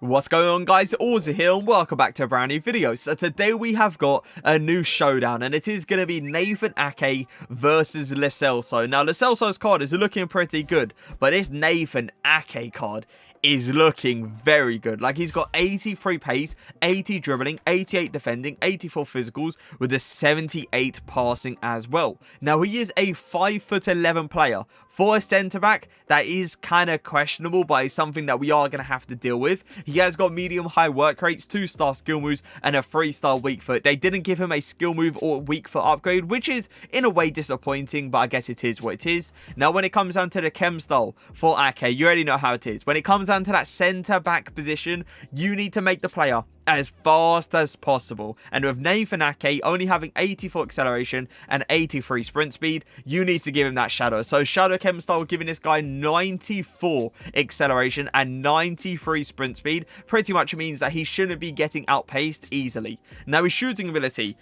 What's going on, guys? Auzio here and welcome back to a brand new video. So today we have got a new showdown and it is going to be Nathan Ake versus Lo Celso. Now Lo Celso's card is looking pretty good, but this Nathan Ake card is looking very good. Like, he's got 83 pace, 80 dribbling, 88 defending, 84 physicals with a 78 passing as well. Now he is a 5'11" player. For a centre-back, that is kind of questionable, but it's something that we are going to have to deal with. He has got medium-high work rates, 2-star skill moves, and a 3-star weak foot. They didn't give him a skill move or weak foot upgrade, which is, in a way, disappointing, but I guess it is what it is. Now, when it comes down to the chem style for Ake, you already know how it is. When it comes down to that centre-back position, you need to make the player as fast as possible. And with Nathan Ake only having 84 acceleration and 83 sprint speed, you need to give him that shadow. So shadow chem style giving this guy 94 acceleration and 93 sprint speed pretty much means that he shouldn't be getting outpaced easily. Now his shooting ability,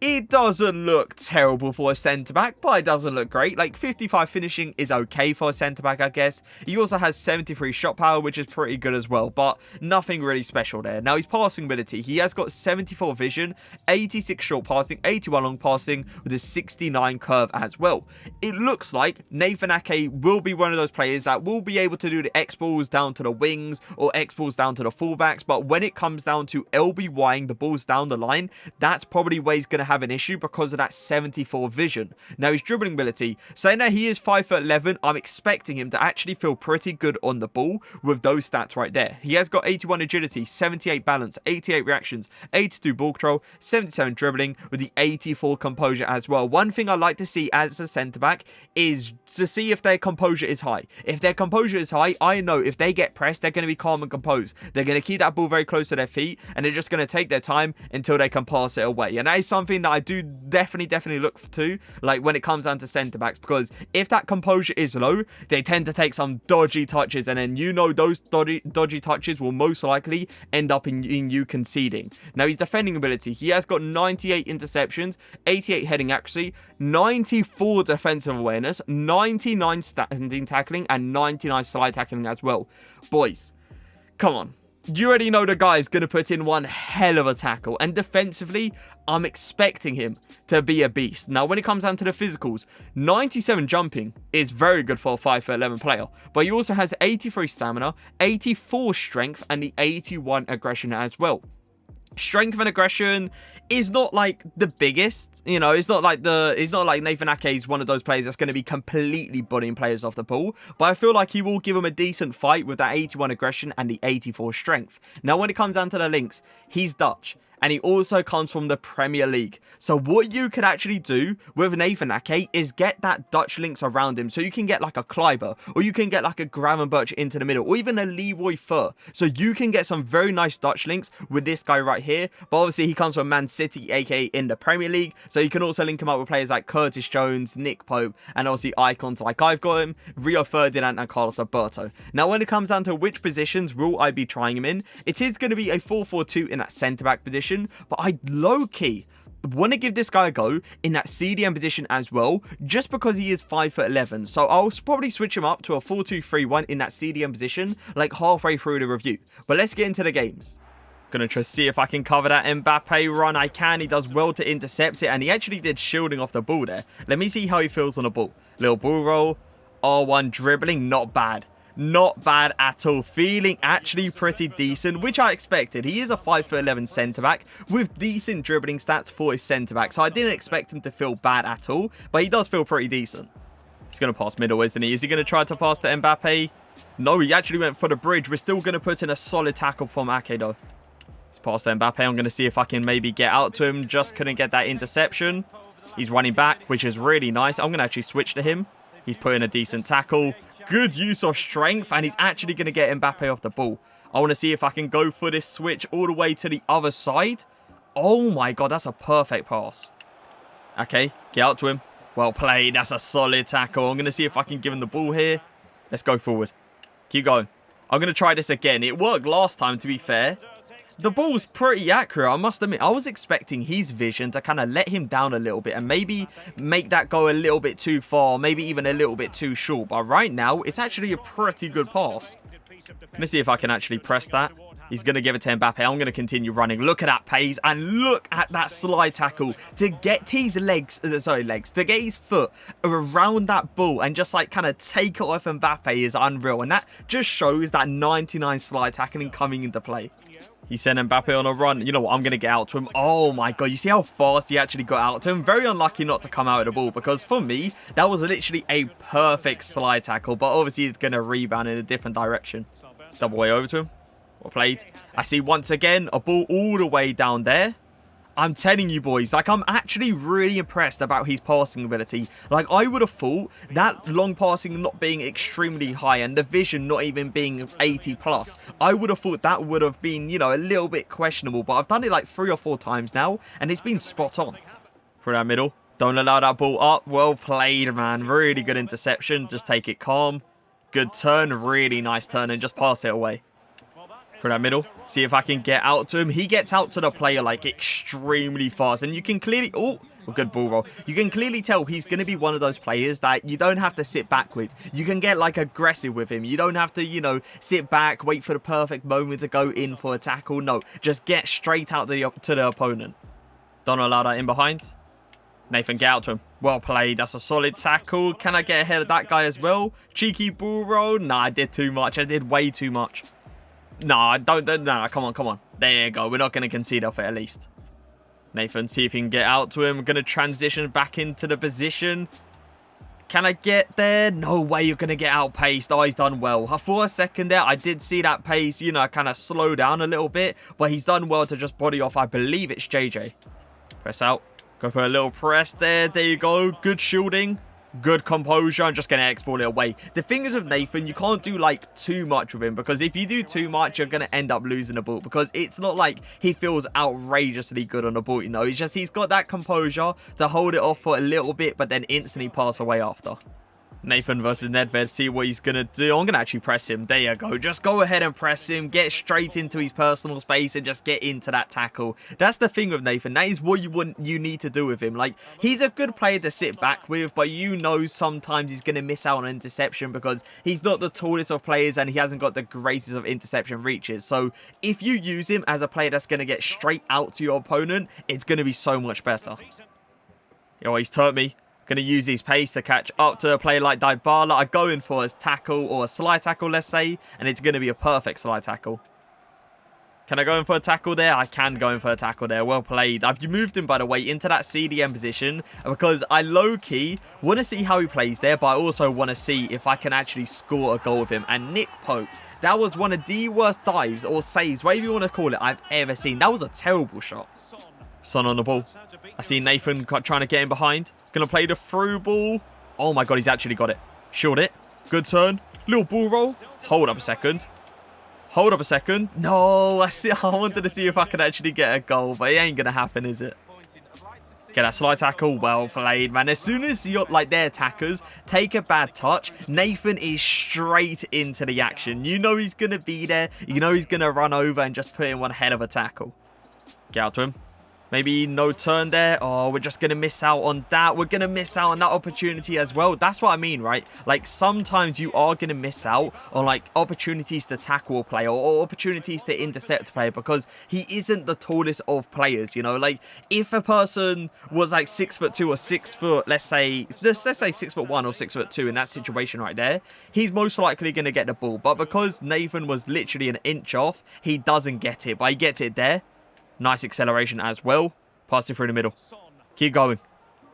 it doesn't look terrible for a centre-back, but it doesn't look great. Like, 55 finishing is okay for a centre-back, I guess. He also has 73 shot power, which is pretty good as well, but nothing really special there. Now, his passing ability, he has got 74 vision, 86 short passing, 81 long passing, with a 69 curve as well. It looks like Nathan Ake will be one of those players that will be able to do the X-balls down to the wings or X-balls down to the fullbacks, but when it comes down to LBYing the balls down the line, that's probably where he's going to have an issue because of that 74 vision. Now his dribbling ability, saying that he is 5'11", I'm expecting him to actually feel pretty good on the ball with those stats right there. He has got 81 agility, 78 balance, 88 reactions, 82 ball control, 77 dribbling with the 84 composure as well. One thing I like to see as a centre back is to see if their composure is high. If their composure is high, I know if they get pressed, they're going to be calm and composed. They're going to keep that ball very close to their feet and they're just going to take their time until they can pass it away. And that is something that I do definitely look to, like, when it comes down to centre backs, because if that composure is low, they tend to take some dodgy touches, and then, you know, those dodgy touches will most likely end up in you conceding. Now his defending ability, he has got 98 interceptions, 88 heading accuracy, 94 defensive awareness, 99 standing tackling, and 99 slide tackling as well. Boys, come on. You already know the guy is going to put in one hell of a tackle. And defensively, I'm expecting him to be a beast. Now, when it comes down to the physicals, 97 jumping is very good for a 5'11" player. But he also has 83 stamina, 84 strength, and the 81 aggression as well. Strength and aggression is not like the biggest, you know, it's not like Nathan Ake is one of those players that's going to be completely bodying players off the ball, but I feel like he will give him a decent fight with that 81 aggression and the 84 strength. Now when it comes down to the links, he's Dutch and he also comes from the Premier League. So what you could actually do with Nathan Ake is get that Dutch links around him. So you can get like a Kleiber, or you can get like a Gravenberch into the middle, or even a Leroy Fer. So you can get some very nice Dutch links with this guy right here. But obviously he comes from Man City, aka in the Premier League. So you can also link him up with players like Curtis Jones, Nick Pope, and obviously icons like I've got him, Rio Ferdinand and Carlos Alberto. Now when it comes down to which positions will I be trying him in, it is going to be a 4-4-2 in that centre-back position. But I low-key want to give this guy a go in that CDM position as well, just because he is 5'11". So I'll probably switch him up to a 4-2-3-1 in that CDM position, like halfway through the review. But let's get into the games. Gonna try to see if I can cover that Mbappe run. I can. He does well to intercept it, and he actually did shielding off the ball there. Let me see how he feels on the ball. Little ball roll, R1 dribbling, not bad. Not bad at all. Feeling actually pretty decent, which I expected. He is a 5'11" centre-back with decent dribbling stats for his centre-back, so I didn't expect him to feel bad at all, but he does feel pretty decent. He's going to pass middle, isn't he? Is he going to try to pass to Mbappe? No, he actually went for the bridge. We're still going to put in a solid tackle from Ake, though. He's passed to Mbappe. I'm going to see if I can maybe get out to him. Just couldn't get that interception. He's running back, which is really nice. I'm going to actually switch to him. He's put in a decent tackle. Good use of strength, and he's actually going to get Mbappe off the ball. I want to see if I can go for this switch all the way to the other side. Oh my god, that's a perfect pass. Okay, get out to him. Well played. That's a solid tackle. I'm going to see if I can give him the ball here. Let's go forward. Keep going. I'm going to try this again. It worked last time, to be fair. The ball's pretty accurate, I must admit. I was expecting his vision to kind of let him down a little bit and maybe make that go a little bit too far, maybe even a little bit too short. But right now, it's actually a pretty good pass. Let me see if I can actually press that. He's going to give it to Mbappe. I'm going to continue running. Look at that pace and look at that slide tackle to get his to get his foot around that ball and just like kind of take it off Mbappe is unreal. And that just shows that 99 slide tackling coming into play. He sent Mbappe on a run. You know what? I'm going to get out to him. Oh my god. You see how fast he actually got out to him? Very unlucky not to come out of the ball because for me, that was literally a perfect slide tackle. But obviously, he's going to rebound in a different direction. Double way over to him. Well played. I see once again a ball all the way down there. I'm telling you boys, like I'm actually really impressed about his passing ability. Like I would have thought that long passing not being extremely high and the vision not even being 80 plus. I would have thought that would have been, you know, a little bit questionable. But I've done it like 3 or 4 times now and it's been spot on. For that middle. Don't allow that ball up. Well played, man. Really good interception. Just take it calm. Good turn. Really nice turn and just pass it away. For that middle, see if I can get out to him. He gets out to the player like extremely fast and you can clearly, oh, a good ball roll. You can clearly tell he's going to be one of those players that you don't have to sit back with. You can get like aggressive with him. You don't have to, you know, sit back, wait for the perfect moment to go in for a tackle. No, just get straight out to the opponent. Don't allow that in behind. Nathan, get out to him. Well played. That's a solid tackle. Can I get ahead of that guy as well? Cheeky ball roll. Nah, I did too much. I did way too much. No, don't, no, come on. There you go. We're not going to concede off it at least. Nathan, see if you can get out to him. We're going to transition back into the position. Can I get there? No way you're going to get outpaced. Oh, he's done well. For a second there, I did see that pace, you know, kind of slow down a little bit. But he's done well to just body off. I believe it's JJ. Press out. Go for a little press there. There you go. Good shielding. Good composure. I'm just going to export it away. The thing is with Nathan, you can't do like too much with him because if you do too much, you're going to end up losing the ball because it's not like he feels outrageously good on the ball, you know. It's just he's got that composure to hold it off for a little bit but then instantly pass away after. Nathan versus Nedved, see what he's going to do. I'm going to actually press him. There you go. Just go ahead and press him. Get straight into his personal space and just get into that tackle. That's the thing with Nathan. That is what you need to do with him. Like, he's a good player to sit back with, but you know sometimes he's going to miss out on an interception because he's not the tallest of players and he hasn't got the greatest of interception reaches. So, if you use him as a player that's going to get straight out to your opponent, it's going to be so much better. Oh, he's turned me. Going to use his pace to catch up to a player like Dybala. I go in for a tackle or a slide tackle, let's say, and it's going to be a perfect slide tackle. Can I go in for a tackle there? I can go in for a tackle there. Well played. I've moved him, by the way, into that CDM position because I low-key want to see how he plays there, but I also want to see if I can actually score a goal with him. And Nick Pope, that was one of the worst dives or saves, whatever you want to call it, I've ever seen. That was a terrible shot. Son on the ball. I see Nathan trying to get in behind. Going to play the through ball. Oh my god, he's actually got it. Shield it. Good turn. Little ball roll. Hold up a second. Hold up a second. No, I wanted to see if I could actually get a goal, but it ain't going to happen, is it? Get that slide tackle. Well played, man. As soon as you're like their attackers take a bad touch, Nathan is straight into the action. You know he's going to be there. You know he's going to run over and just put in one hell of a tackle. Get out to him. Maybe no turn there. Oh, we're just going to miss out on that. We're going to miss out on that opportunity as well. That's what I mean, right? Like, sometimes you are going to miss out on, like, opportunities to tackle a player or opportunities to intercept a player because he isn't the tallest of players, you know? Like, if a person was, like, 6'2" or 6 foot, let's say 6'1" or 6'2" in that situation right there, he's most likely going to get the ball. But because Nathan was literally an inch off, he doesn't get it. But he gets it there. Nice acceleration as well. Pass it through the middle. Keep going.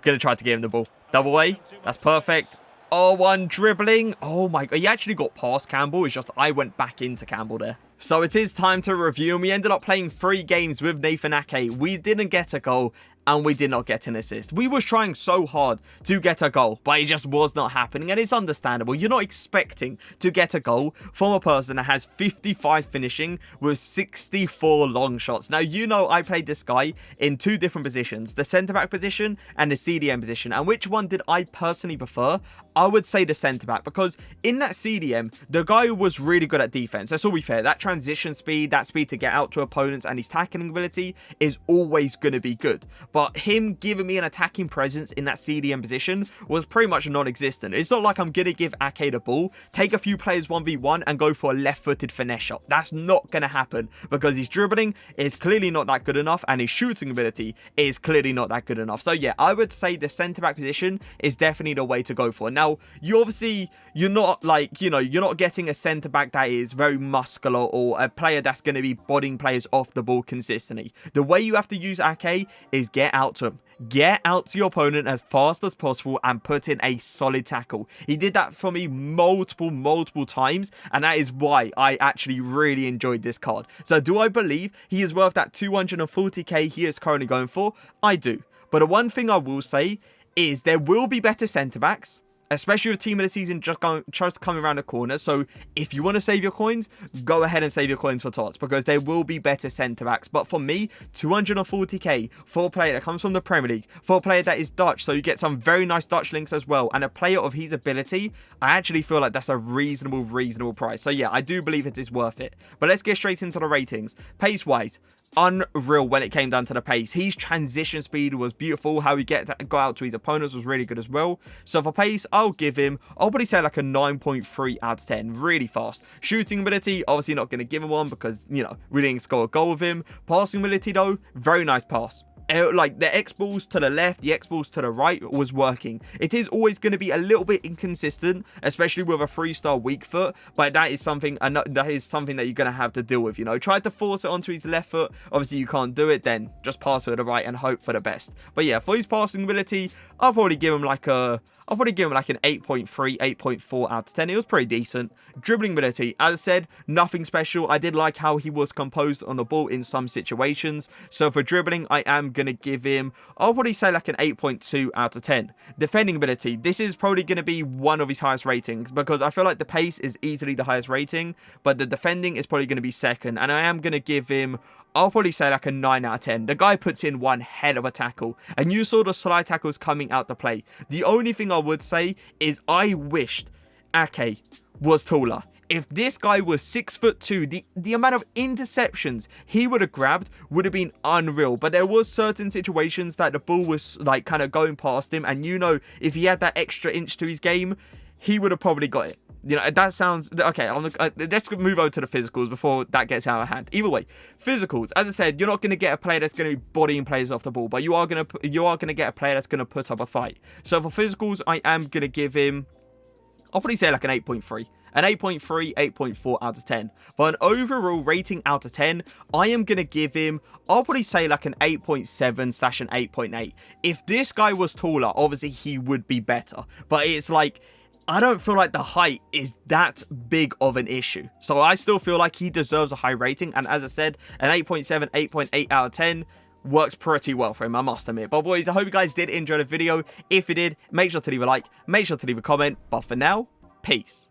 Going to try to get him the ball. Double A. That's perfect. Oh, one dribbling. Oh my god. He actually got past Campbell. It's just I went back into Campbell there. So it is time to review. And we ended up playing 3 games with Nathan Ake. We didn't get a goal. And we did not get an assist. We was trying so hard to get a goal, but it just was not happening. And it's understandable. You're not expecting to get a goal from a person that has 55 finishing with 64 long shots. Now, you know I played this guy in 2 different positions, the centre-back position and the CDM position. And which one did I personally prefer? I would say the centre-back, because in that CDM, the guy was really good at defense. Let's all be fair. That transition speed, that speed to get out to opponents, and his tackling ability is always going to be good. But but him giving me an attacking presence in that CDM position was pretty much non-existent. It's not like I'm gonna give Ake the ball, take a few players 1v1 and go for a left-footed finesse shot. That's not gonna happen because his dribbling is clearly not that good enough and his shooting ability is clearly not that good enough. So yeah, I would say the centre-back position is definitely the way to go for. Now, you're not like, you're not getting a centre-back that is very muscular or a player that's going to be bodying players off the ball consistently. The way you have to use Ake is get out to him. Get out to your opponent as fast as possible and put in a solid tackle. He did that for me multiple times, and that is why I actually really enjoyed this card. So do I believe he is worth that 240k he is currently going for? I do. But the one thing I will say is there will be better centre-backs, especially with team of the season just coming around the corner. So if you want to save your coins, go ahead and save your coins for Tots, because there will be better centre-backs. But for me, 240k for a player that comes from the Premier League, for a player that is Dutch, so you get some very nice Dutch links as well, and a player of his ability, I actually feel like that's a reasonable price. So yeah, I do believe it is worth it. But let's get straight into the ratings. Pace-wise, unreal when it came down to the pace. His transition speed was beautiful. How he got out to his opponents was really good as well. So for pace, I'll probably say like a 9.3 out of 10. Really fast. Shooting ability, obviously not going to give him one because, we didn't score a goal with him. Passing ability though, very nice pass. Like the X balls to the left, the X balls to the right was working. It is always going to be a little bit inconsistent, especially with a 3-star weak foot, but that is something that you're going to have to deal with. Try to force it onto his left foot. Obviously you can't do it, then just pass it to the right and hope for the best. But yeah, for his passing ability, I'll probably give him like an 8.3, 8.4 out of 10. It was pretty decent. Dribbling ability, as I said, nothing special. I did like how he was composed on the ball in some situations. So for dribbling, I am going to give him, I'll probably say like an 8.2 out of 10. Defending ability, this is probably going to be one of his highest ratings because I feel like the pace is easily the highest rating, but the defending is probably going to be second. And I am going to give him, I'll probably say like a 9 out of 10. The guy puts in one hell of a tackle. And you saw the slide tackles coming out to play. The only thing I would say is I wished Ake was taller. If this guy was 6'2", the amount of interceptions he would have grabbed would have been unreal. But there was certain situations that the ball was like kind of going past him. And if he had that extra inch to his game, he would have probably got it. That sounds okay. Let's move over to the physicals before that gets out of hand. Either way, physicals, as I said, you're not going to get a player that's going to be bodying players off the ball, but you are going to get a player that's going to put up a fight. So for physicals, I am going to give him, I'll probably say like an 8.3. An 8.3, 8.4 out of 10. But an overall rating out of 10, I am going to give him, I'll probably say like an 8.7 / an 8.8. If this guy was taller, obviously he would be better. But it's like, I don't feel like the height is that big of an issue. So I still feel like he deserves a high rating. And as I said, an 8.7, 8.8 out of 10 works pretty well for him, I must admit. But boys, I hope you guys did enjoy the video. If you did, make sure to leave a like, make sure to leave a comment. But for now, peace.